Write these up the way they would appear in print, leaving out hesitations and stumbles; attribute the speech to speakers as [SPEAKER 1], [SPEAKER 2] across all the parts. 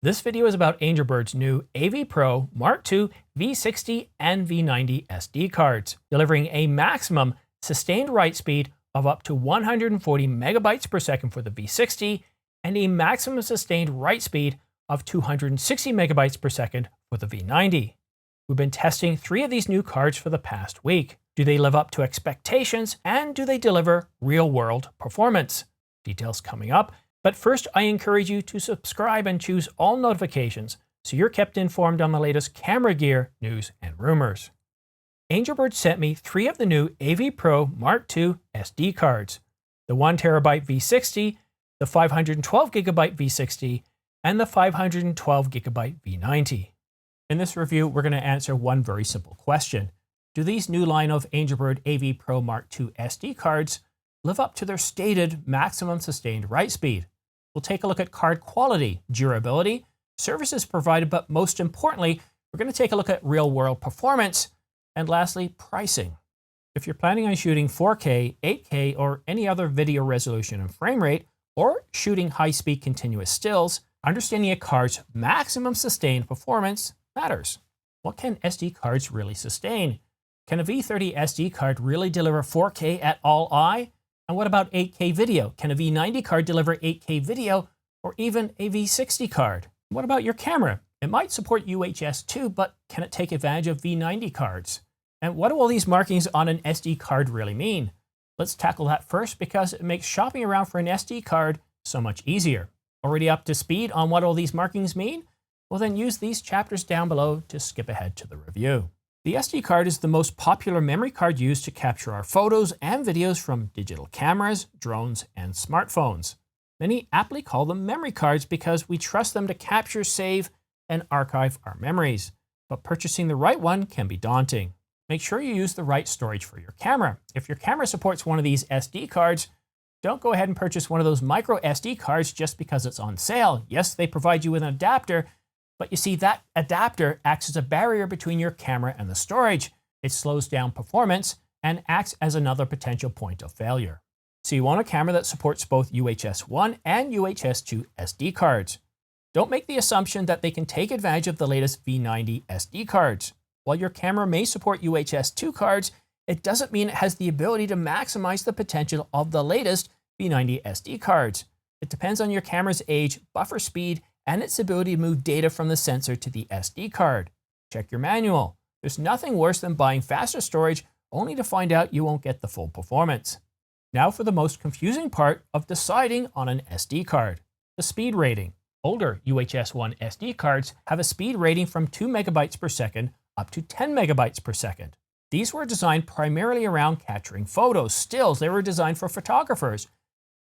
[SPEAKER 1] This video is about Angelbird's new AV Pro MK2 V60 and V90 SD cards, delivering a maximum sustained write speed of up to 140 megabytes per second for the V60 and a maximum sustained write speed of 260 megabytes per second for the V90. We've been testing 3 of these new cards for the past week. Do they live up to expectations, and do they deliver real-world performance? Details coming up. But first, I encourage you to subscribe and choose all notifications so you're kept informed on the latest camera gear, news, and rumors. Angelbird sent me 3 of the new AV Pro MK2 SD cards, the 1TB V60, the 512GB V60, and the 512GB V90. In this review, we're going to answer one very simple question. Do these new line of Angelbird AV Pro MK2 SD cards live up to their stated maximum sustained write speed? We'll take a look at card quality, durability, services provided, but most importantly, we're going to take a look at real-world performance, and lastly, pricing. If you're planning on shooting 4K, 8K, or any other video resolution and frame rate, or shooting high-speed continuous stills, understanding a card's maximum sustained performance matters. What can SD cards really sustain? Can a V30 SD card really deliver 4K at all eye? And what about 8K video? Can a V90 card deliver 8K video, or even a V60 card? What about your camera? It might support UHS too, but can it take advantage of V90 cards? And what do all these markings on an SD card really mean? Let's tackle that first because it makes shopping around for an SD card so much easier. Already up to speed on what all these markings mean? Well, then use these chapters down below to skip ahead to the review. The SD card is the most popular memory card used to capture our photos and videos from digital cameras, drones, and smartphones. Many aptly call them memory cards because we trust them to capture, save, and archive our memories. But purchasing the right one can be daunting. Make sure you use the right storage for your camera. If your camera supports one of these SD cards, don't go ahead and purchase one of those micro SD cards just because it's on sale. Yes, they provide you with an adapter, but you see, that adapter acts as a barrier between your camera and the storage. It slows down performance and acts as another potential point of failure. So you want a camera that supports both UHS 1 and UHS 2 SD cards. Don't make the assumption that they can take advantage of the latest V90 SD cards. While your camera may support UHS 2 cards, it doesn't mean it has the ability to maximize the potential of the latest V90 SD cards. It depends on your camera's age, buffer speed, and its ability to move data from the sensor to the SD card. Check your manual. There's nothing worse than buying faster storage only to find out you won't get the full performance. Now for the most confusing part of deciding on an SD card, the speed rating. Older UHS 1 SD cards have a speed rating from 2 megabytes per second up to 10 megabytes per second. These were designed primarily around capturing photos, stills. They were designed for photographers.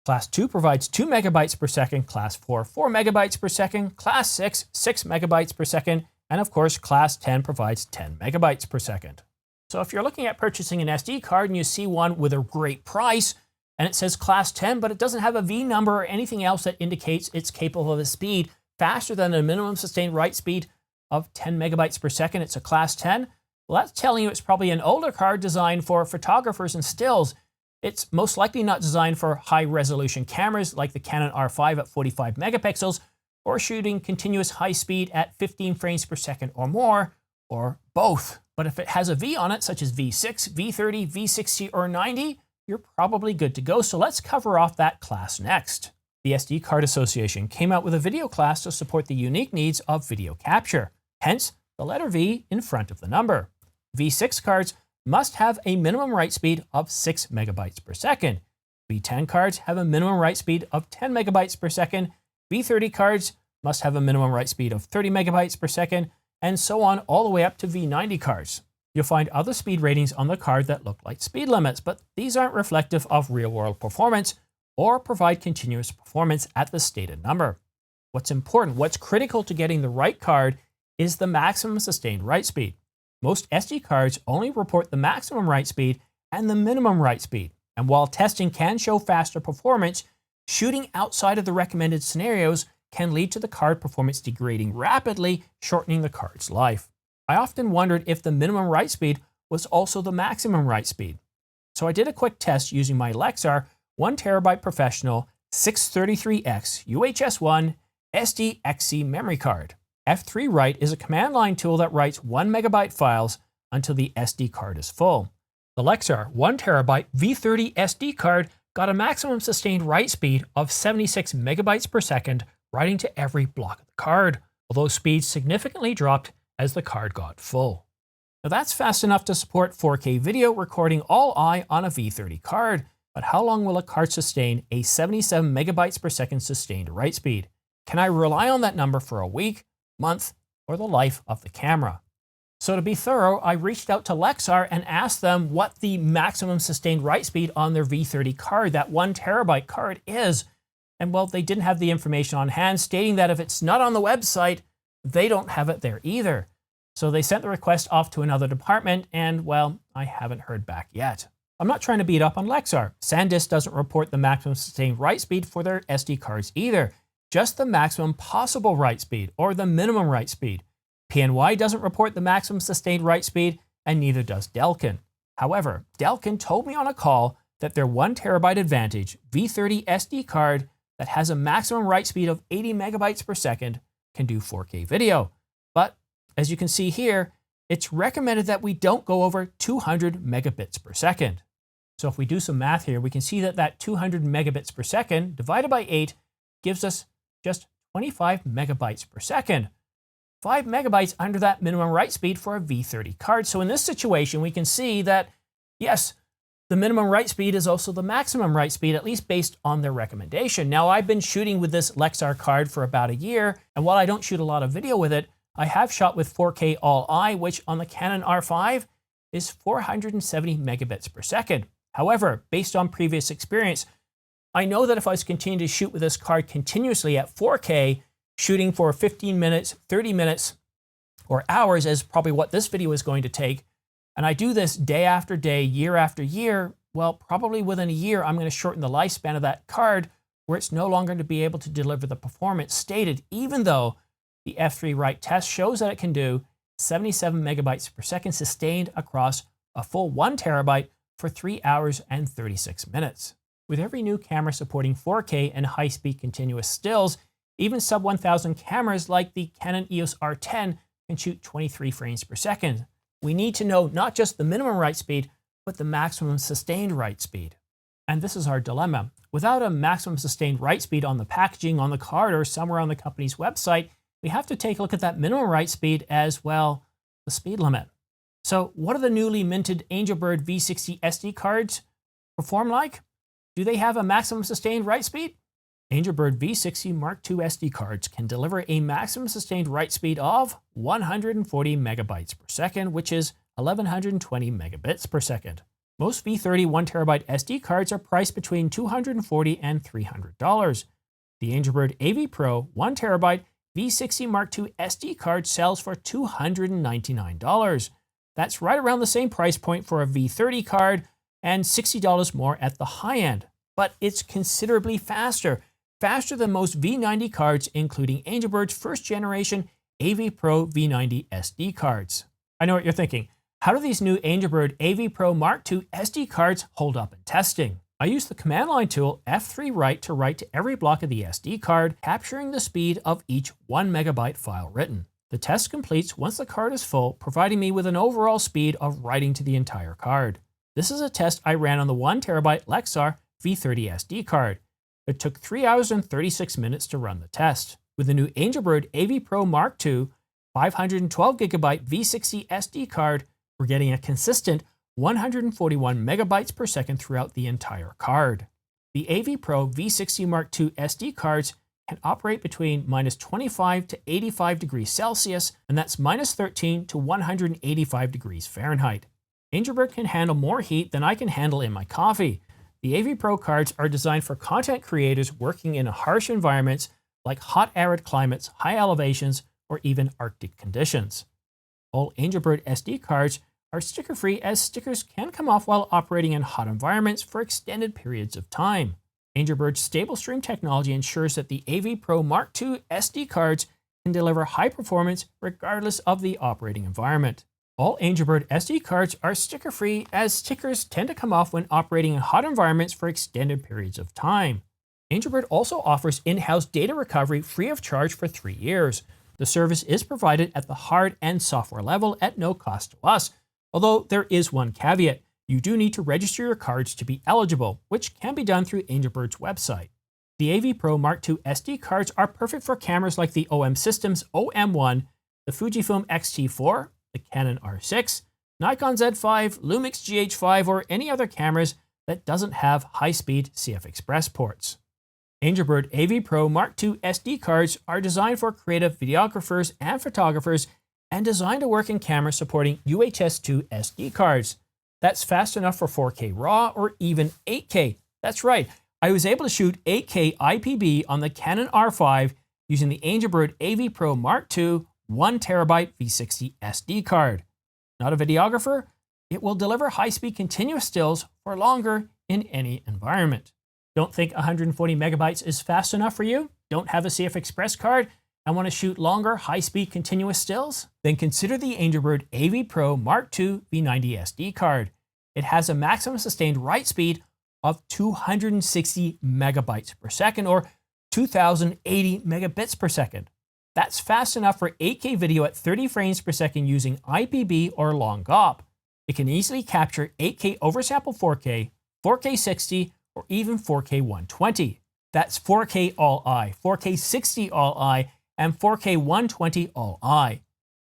[SPEAKER 1] Class 2 provides 2 megabytes per second, Class 4, 4 megabytes per second, Class 6, 6 megabytes per second, and of course, Class 10 provides 10 megabytes per second. So if you're looking at purchasing an SD card and you see one with a great price, and it says Class 10, but it doesn't have a V number or anything else that indicates it's capable of a speed faster than a minimum sustained write speed of 10 megabytes per second, it's a Class 10, well, that's telling you it's probably an older card designed for photographers and stills. It's most likely not designed for high-resolution cameras like the Canon R5 at 45 megapixels, or shooting continuous high speed at 15 frames per second or more, or both. But if it has a V on it, such as V6, V30, V60, or 90, you're probably good to go. So let's cover off that class next. The SD Card Association came out with a video class to support the unique needs of video capture, hence the letter V in front of the number. V6 cards must have a minimum write speed of 6 megabytes per second. V10 cards have a minimum write speed of 10 megabytes per second. V30 cards must have a minimum write speed of 30 megabytes per second, and so on all the way up to V90 cards. You'll find other speed ratings on the card that look like speed limits, but these aren't reflective of real-world performance or provide continuous performance at the stated number. What's important, what's critical to getting the right card is the maximum sustained write speed. Most SD cards only report the maximum write speed and the minimum write speed. And while testing can show faster performance, shooting outside of the recommended scenarios can lead to the card performance degrading rapidly, shortening the card's life. I often wondered if the minimum write speed was also the maximum write speed. So I did a quick test using my Lexar 1TB Professional 633X UHS-1 SDXC memory card. F3 Write is a command line tool that writes 1 megabyte files until the SD card is full. The Lexar 1 terabyte V30 SD card got a maximum sustained write speed of 76 megabytes per second writing to every block of the card, although speeds significantly dropped as the card got full. Now that's fast enough to support 4K video recording all I on a V30 card, but how long will a card sustain a 77 megabytes per second sustained write speed? Can I rely on that number for a week, month, or the life of the camera? So to be thorough, I reached out to Lexar and asked them what the maximum sustained write speed on their V30 card, that 1 terabyte card, is. And well, they didn't have the information on hand, stating that if it's not on the website, they don't have it there either. So they sent the request off to another department, and well, I haven't heard back yet. I'm not trying to beat up on Lexar. SanDisk doesn't report the maximum sustained write speed for their SD cards either, just the maximum possible write speed, or the minimum write speed. PNY doesn't report the maximum sustained write speed, and neither does Delkin. However, Delkin told me on a call that their 1 terabyte Advantage V30 SD card that has a maximum write speed of 80 megabytes per second can do 4K video. But as you can see here, it's recommended that we don't go over 200 megabits per second. So if we do some math here, we can see that that 200 megabits per second divided by 8 gives us just 25 megabytes per second. 5 megabytes under that minimum write speed for a V30 card. So in this situation, we can see that, yes, the minimum write speed is also the maximum write speed, at least based on their recommendation. Now, I've been shooting with this Lexar card for about a year, and while I don't shoot a lot of video with it, I have shot with 4K All-I, which on the Canon R5 is 470 megabits per second. However, based on previous experience, I know that if I was continuing to shoot with this card continuously at 4K, shooting for 15 minutes, 30 minutes, or hours is probably what this video is going to take, and I do this day after day, year after year, well, probably within a year, I'm going to shorten the lifespan of that card where it's no longer going to be able to deliver the performance stated, even though the F3 Write test shows that it can do 77 megabytes per second sustained across a full 1 terabyte for 3 hours and 36 minutes. With every new camera supporting 4K and high-speed continuous stills, even sub-1000 cameras like the Canon EOS R10 can shoot 23 frames per second. We need to know not just the minimum write speed, but the maximum sustained write speed. And this is our dilemma. Without a maximum sustained write speed on the packaging, on the card, or somewhere on the company's website, we have to take a look at that minimum write speed as well, the speed limit. So what do the newly minted Angelbird V60 SD cards perform like? Do they have a maximum sustained write speed? Angelbird V60 Mark II SD cards can deliver a maximum sustained write speed of 140 megabytes per second, which is 1120 megabits per second. Most V30 1 terabyte SD cards are priced between $240 and $300. The Angelbird AV Pro 1 terabyte V60 Mark II SD card sells for $299. That's right around the same price point for a V30 card and $60 more at the high end. But it's considerably faster than most V90 cards, including Angelbird's first generation AV Pro V90 SD cards. I know what you're thinking. How do these new Angelbird AV Pro Mark II SD cards hold up in testing? I use the command line tool F3 Write to write to every block of the SD card, capturing the speed of each 1 megabyte file written. The test completes once the card is full, providing me with an overall speed of writing to the entire card. This is a test I ran on the 1 terabyte Lexar V30 SD card. It took 3 hours and 36 minutes to run the test. With the new Angelbird AV Pro Mark II 512 gigabyte V60 SD card, we're getting a consistent 141 megabytes per second throughout the entire card. The AV Pro V60 Mark II SD cards can operate between minus 25 to 85 degrees Celsius, and that's minus 13 to 185 degrees Fahrenheit. Angelbird can handle more heat than I can handle in my coffee. The AV Pro cards are designed for content creators working in harsh environments like hot arid climates, high elevations, or even Arctic conditions. All Angelbird SD cards are sticker-free, as stickers can come off while operating in hot environments for extended periods of time. Angelbird's stable stream technology ensures that the AV Pro Mark II SD cards can deliver high performance regardless of the operating environment. All Angelbird SD cards are sticker-free, as stickers tend to come off when operating in hot environments for extended periods of time. Angelbird also offers in-house data recovery free of charge for 3 years. The service is provided at the hard and software level at no cost to us, although there is one caveat. You do need to register your cards to be eligible, which can be done through Angelbird's website. The AV Pro Mark II SD cards are perfect for cameras like the OM Systems OM1, the Fujifilm X-T4, the Canon R6, Nikon Z5, Lumix GH5, or any other cameras that doesn't have high-speed CF Express ports. Angelbird AV Pro Mark II SD cards are designed for creative videographers and photographers and designed to work in cameras supporting UHS-2 SD cards. That's fast enough for 4K RAW or even 8K. That's right, I was able to shoot 8K IPB on the Canon R5 using the Angelbird AV Pro Mark II 1TB V60 SD card. Not a videographer? It will deliver high-speed continuous stills for longer in any environment. Don't think 140 megabytes is fast enough for you? Don't have a CF Express card and want to shoot longer, high-speed continuous stills? Then consider the Angelbird AV Pro Mark II V90 SD card. It has a maximum sustained write speed of 260 megabytes per second or 2080 megabits per second. That's fast enough for 8K video at 30 frames per second using IPB or long GOP. It can easily capture 8K oversample 4K, 4K 60, or even 4K 120. That's 4K All-I, 4K 60 All-I, and 4K 120 All-I.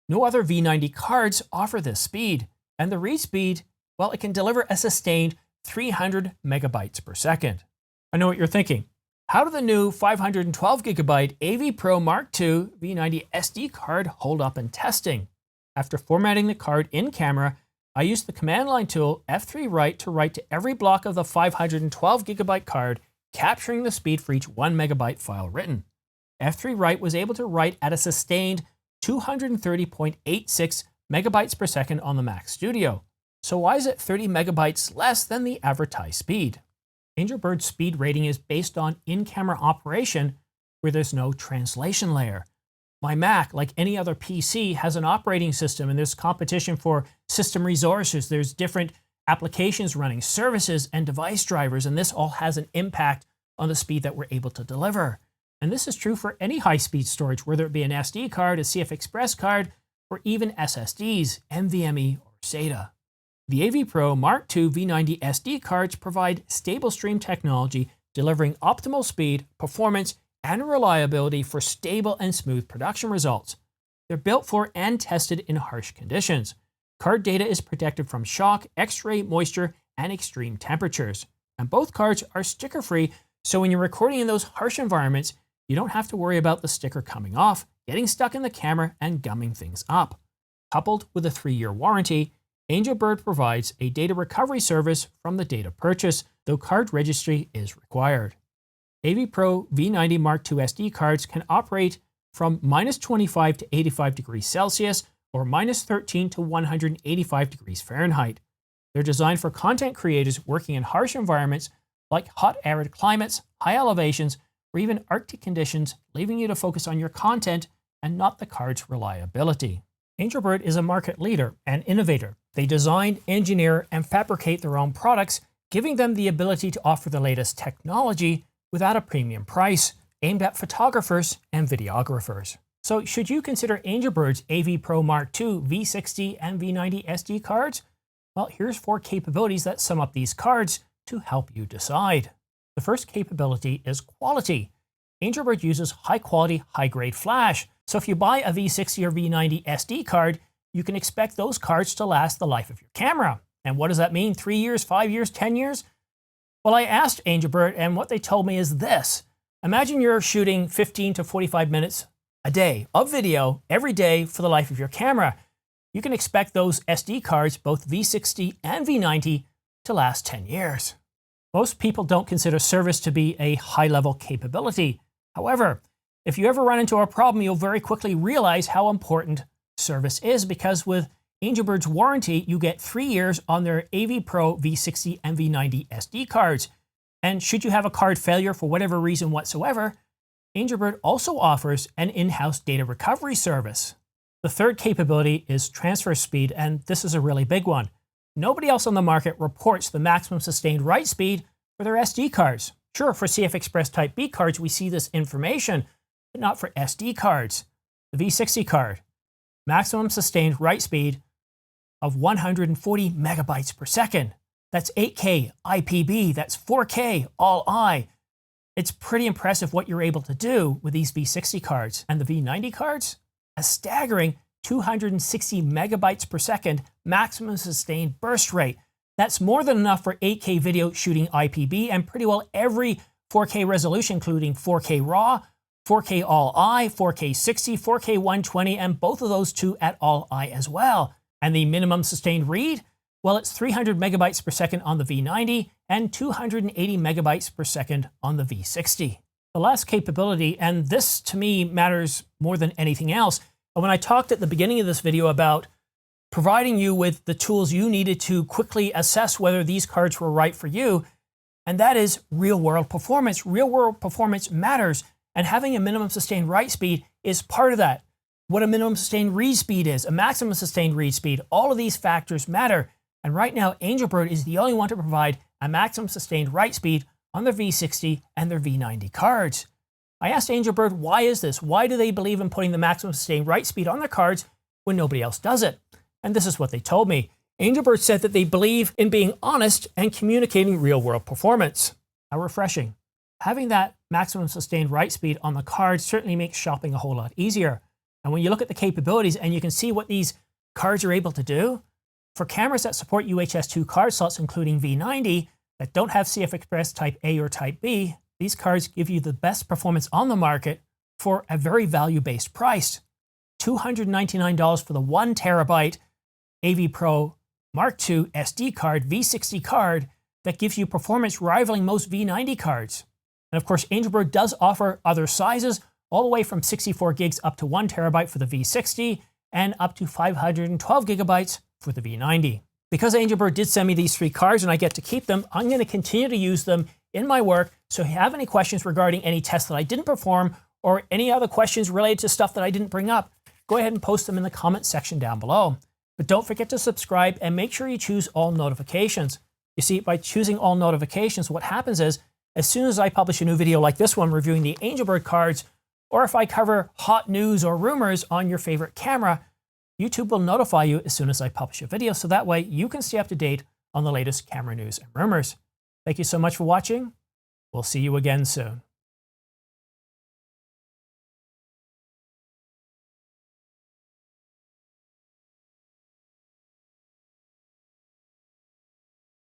[SPEAKER 1] No other V90 cards offer this speed, and the read speed, well, it can deliver a sustained 300 megabytes per second. I know what you're thinking. How do the new 512GB AV Pro Mark II V90 SD card hold up in testing? After formatting the card in camera, I used the command line tool F3 write to write to every block of the 512GB card, capturing the speed for each 1 megabyte file written. F3 write was able to write at a sustained 230.86 megabytes per second on the Mac Studio. So why is it 30 megabytes less than the advertised speed? Angelbird's speed rating is based on in-camera operation where there's no translation layer. My Mac, like any other PC, has an operating system and there's competition for system resources. There's different applications running, services and device drivers, and this all has an impact on the speed that we're able to deliver. And this is true for any high-speed storage, whether it be an SD card, a CF Express card, or even SSDs, NVMe, or SATA. The AV Pro Mark II V90 SD cards provide stable stream technology, delivering optimal speed, performance, and reliability for stable and smooth production results. They're built for and tested in harsh conditions. Card data is protected from shock, X-ray, moisture, and extreme temperatures. And both cards are sticker-free, so when you're recording in those harsh environments, you don't have to worry about the sticker coming off, getting stuck in the camera, and gumming things up. Coupled with a 3-year warranty, Angelbird provides a data recovery service from the data purchase, though card registry is required. AV Pro V90 Mark II SD cards can operate from -25 to 85 degrees Celsius or -13 to 185 degrees Fahrenheit. They're designed for content creators working in harsh environments like hot arid climates, high elevations, or even Arctic conditions, leaving you to focus on your content and not the card's reliability. Angelbird is a market leader and innovator. They design, engineer, and fabricate their own products, giving them the ability to offer the latest technology without a premium price, aimed at photographers and videographers. So should you consider Angelbird's AV Pro Mark II V60 and V90 SD cards? Well, here's 4 capabilities that sum up these cards to help you decide. The first capability is quality. Angelbird uses high-quality, high-grade flash. So if you buy a V60 or V90 SD card, you can expect those cards to last the life of your camera. And what does that mean? 3 years, 5 years, 10 years? Well, I asked Angelbird, and what they told me is this. Imagine you're shooting 15 to 45 minutes a day of video every day for the life of your camera. You can expect those SD cards, both V60 and V90, to last 10 years. Most people don't consider service to be a high-level capability. However, if you ever run into a problem, you'll very quickly realize how important service is, because with Angelbird's warranty, you get 3 years on their AV Pro V60 and V90 SD cards. And should you have a card failure for whatever reason whatsoever, Angelbird also offers an in-house data recovery service. The third capability is transfer speed, and this is a really big one. Nobody else on the market reports the maximum sustained write speed for their SD cards. Sure, for CF Express Type B cards, we see this information, but not for SD cards. The V60 card, maximum sustained write speed of 140 megabytes per second. That's 8K IPB, that's 4K all-I. It's pretty impressive what you're able to do with these V60 cards. And the V90 cards, a staggering 260 megabytes per second maximum sustained burst rate. That's more than enough for 8K video shooting IPB and pretty well every 4K resolution, including 4K RAW, 4K all-I, 4K 60, 4K 120, and both of those two at all-I as well. And the minimum sustained read, well, it's 300 megabytes per second on the V90 and 280 megabytes per second on the V60. The last capability, and this to me matters more than anything else, and when I talked at the beginning of this video about providing you with the tools you needed to quickly assess whether these cards were right for you, and that is real-world performance. Real-world performance matters, and having a minimum sustained write speed is part of that. What a minimum sustained read speed is, a maximum sustained read speed, all of these factors matter. And right now, Angelbird is the only one to provide a maximum sustained write speed on their V60 and their V90 cards. I asked Angelbird, why is this? Why do they believe in putting the maximum sustained write speed on their cards when nobody else does it? And this is what they told me. Angelbird said that they believe in being honest and communicating real-world performance. How refreshing. Having that maximum sustained write speed on the card certainly makes shopping a whole lot easier. And when you look at the capabilities and you can see what these cards are able to do, for cameras that support UHS-2 card slots, including V90, that don't have CF Express Type A or Type B, these cards give you the best performance on the market for a very value-based price. $299 for the 1 terabyte AV Pro MK2 SD card, V60 card, that gives you performance rivaling most V90 cards. And of course, Angelbird does offer other sizes, all the way from 64 gigs up to 1 terabyte for the V60, and up to 512 gigabytes for the V90. Because Angelbird did send me these 3 cards and I get to keep them, I'm going to continue to use them in my work. So if you have any questions regarding any tests that I didn't perform or any other questions related to stuff that I didn't bring up, go ahead and post them in the comment section down below. But don't forget to subscribe and make sure you choose all notifications. You see, by choosing all notifications, what happens is, as soon as I publish a new video like this one reviewing the Angelbird cards, or if I cover hot news or rumors on your favorite camera, YouTube will notify you as soon as I publish a video, so that way you can stay up to date on the latest camera news and rumors. Thank you so much for watching. We'll see you again soon.